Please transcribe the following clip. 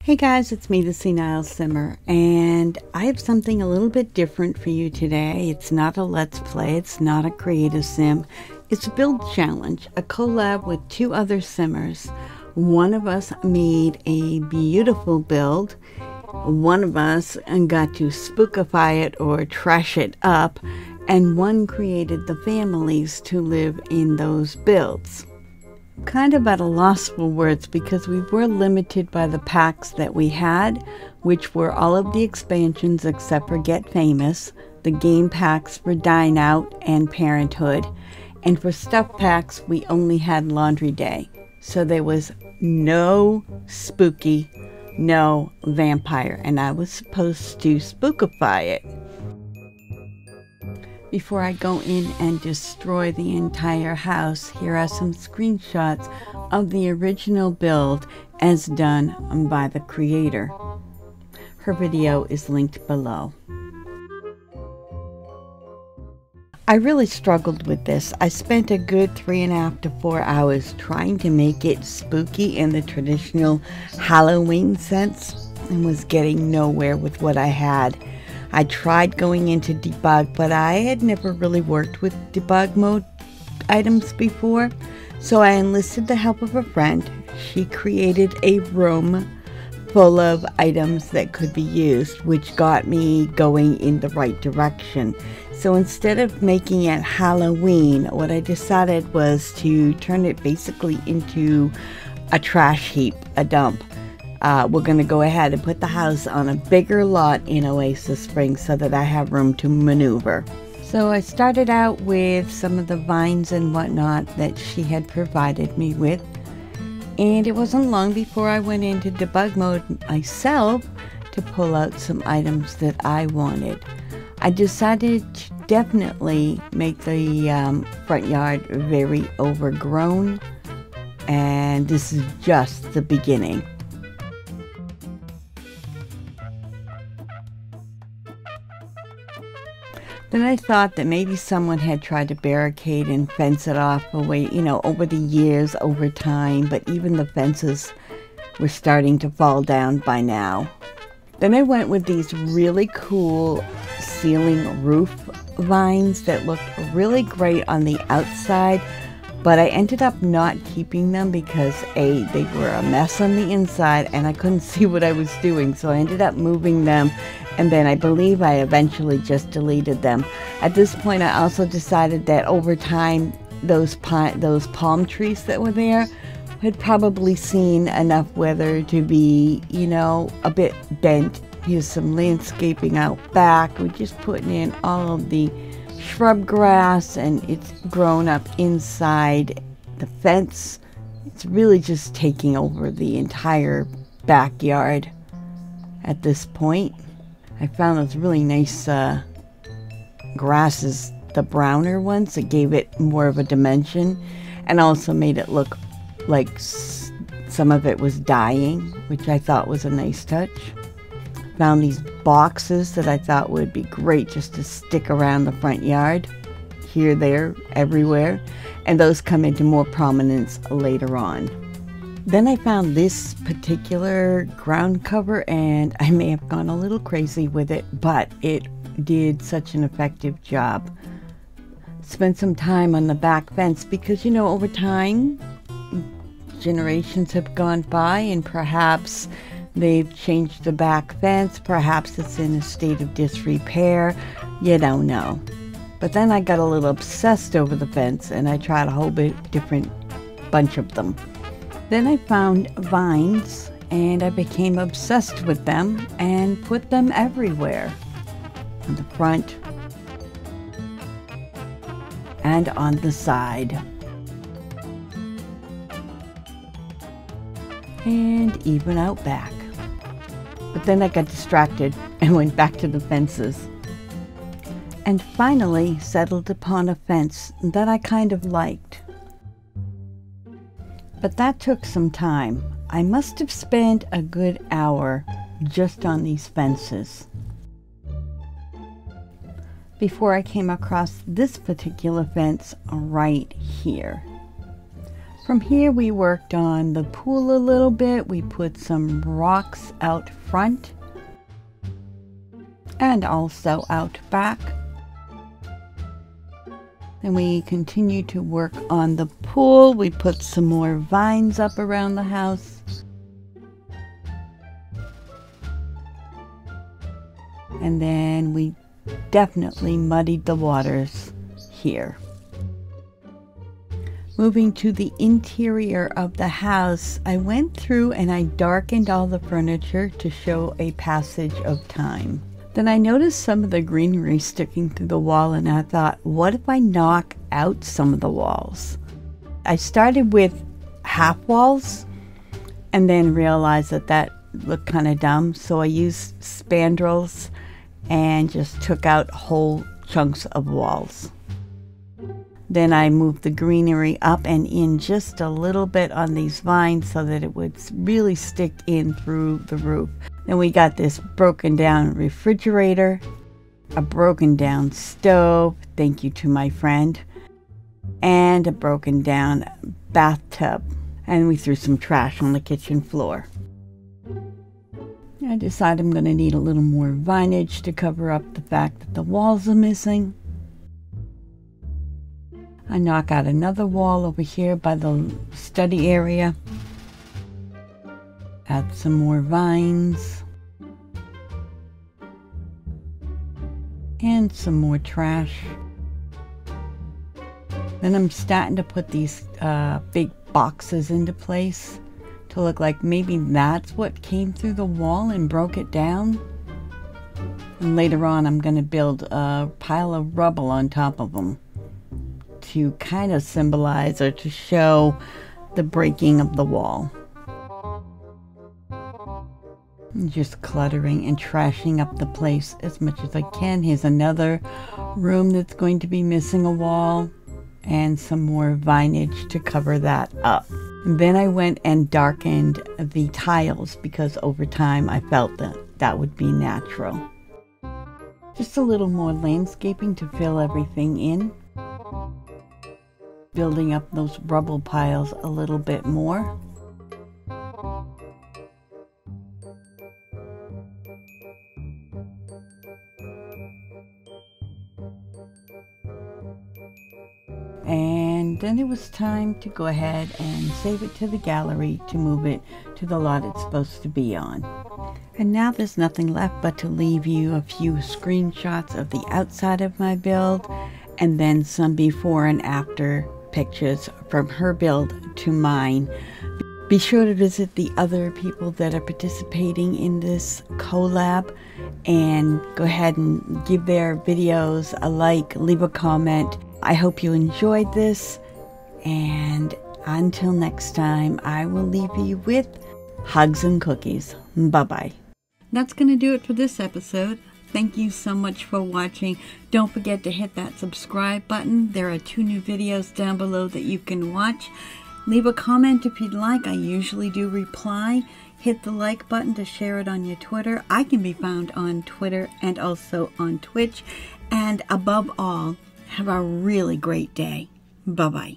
Hey guys, it's me, the Senile Simmer, and I have something a little bit different for you today. It's not a Let's Play, it's not a creative sim, it's a build challenge, a collab with two other simmers. One of us made a beautiful build, one of us got to spookify it or trash it up, and one created the families to live in those builds. Kind of at a loss for words because we were limited by the packs that we had, which were all of the expansions except for Get Famous, the game packs for Dine Out and Parenthood, and for stuff packs we only had Laundry Day. So there was no spooky, no vampire, and I was supposed to spookify it. Before I go in and destroy the entire house, here are some screenshots of the original build as done by the creator. Her video is linked below. I really struggled with this. I spent a good 3.5 to 4 hours trying to make it spooky in the traditional Halloween sense and was getting nowhere with what I had. I tried going into debug, but I had never really worked with debug mode items before, so I enlisted the help of a friend. She created a room full of items that could be used, which got me going in the right direction. So instead of making it Halloween, what I decided was to turn it basically into a trash heap, a dump. We're going to go ahead and put the house on a bigger lot in Oasis Springs so that I have room to maneuver. So I started out with some of the vines and whatnot that she had provided me with. And it wasn't long before I went into debug mode myself to pull out some items that I wanted. I decided to definitely make the front yard very overgrown. And this is just the beginning. Then I thought that maybe someone had tried to barricade and fence it off away, over the years, over time, but even the fences were starting to fall down by now. Then I went with these really cool ceiling roof vines that looked really great on the outside, but I ended up not keeping them because A, they were a mess on the inside and I couldn't see what I was doing, so I ended up moving them. And then I believe I eventually just deleted them. At this point, I also decided that over time, those palm trees that were there had probably seen enough weather to be, a bit bent. Here's some landscaping out back. We're just putting in all of the shrub grass, and it's grown up inside the fence. It's really just taking over the entire backyard at this point. I found those really nice grasses, the browner ones, that gave it more of a dimension and also made it look like some of it was dying, which I thought was a nice touch. Found these boxes that I thought would be great just to stick around the front yard, here, there, everywhere, and those come into more prominence later on. Then I found this particular ground cover, and I may have gone a little crazy with it, but it did such an effective job. Spent some time on the back fence because, over time, generations have gone by and perhaps they've changed the back fence. Perhaps it's in a state of disrepair. You don't know. But then I got a little obsessed over the fence and I tried a whole different bunch of them. Then I found vines and I became obsessed with them and put them everywhere. On the front and on the side. And even out back. But then I got distracted and went back to the fences. And finally settled upon a fence that I kind of liked. But that took some time. I must have spent a good hour just on these fences before I came across this particular fence right here. From here we worked on the pool a little bit. We put some rocks out front and also out back. Then we continue to work on the pool. We put some more vines up around the house. And then we definitely muddied the waters here. Moving to the interior of the house, I went through and I darkened all the furniture to show a passage of time. Then I noticed some of the greenery sticking through the wall, and I thought, what if I knock out some of the walls? I started with half walls and then realized that that looked kind of dumb, so I used spandrels and just took out whole chunks of walls. Then I moved the greenery up and in just a little bit on these vines so that it would really stick in through the roof. Then we got this broken down refrigerator, a broken down stove, thank you to my friend, and a broken down bathtub. And we threw some trash on the kitchen floor. I decided I'm going to need a little more vinage to cover up the fact that the walls are missing. I knock out another wall over here by the study area. Add some more vines. And some more trash. Then I'm starting to put these big boxes into place to look like maybe that's what came through the wall and broke it down. And later on I'm going to build a pile of rubble on top of them to kind of symbolize or to show the breaking of the wall. I'm just cluttering and trashing up the place as much as I can. Here's another room that's going to be missing a wall and some more vinage to cover that up. And then I went and darkened the tiles because over time I felt that that would be natural. Just a little more landscaping to fill everything in. Building up those rubble piles a little bit more. And then it was time to go ahead and save it to the gallery to move it to the lot it's supposed to be on. And now there's nothing left but to leave you a few screenshots of the outside of my build and then some before and after pictures from her build to mine. Be sure to visit the other people that are participating in this collab and go ahead and give their videos a like, leave a comment. I hope you enjoyed this, and until next time, I will leave you with hugs and cookies. Bye-bye. That's going to do it for this episode. Thank you so much for watching. Don't forget to hit that subscribe button. There are 2 new videos down below that you can watch. Leave a comment if you'd like. I usually do reply. Hit the like button to share it on your Twitter. I can be found on Twitter and also on Twitch. And above all, have a really great day. Bye-bye.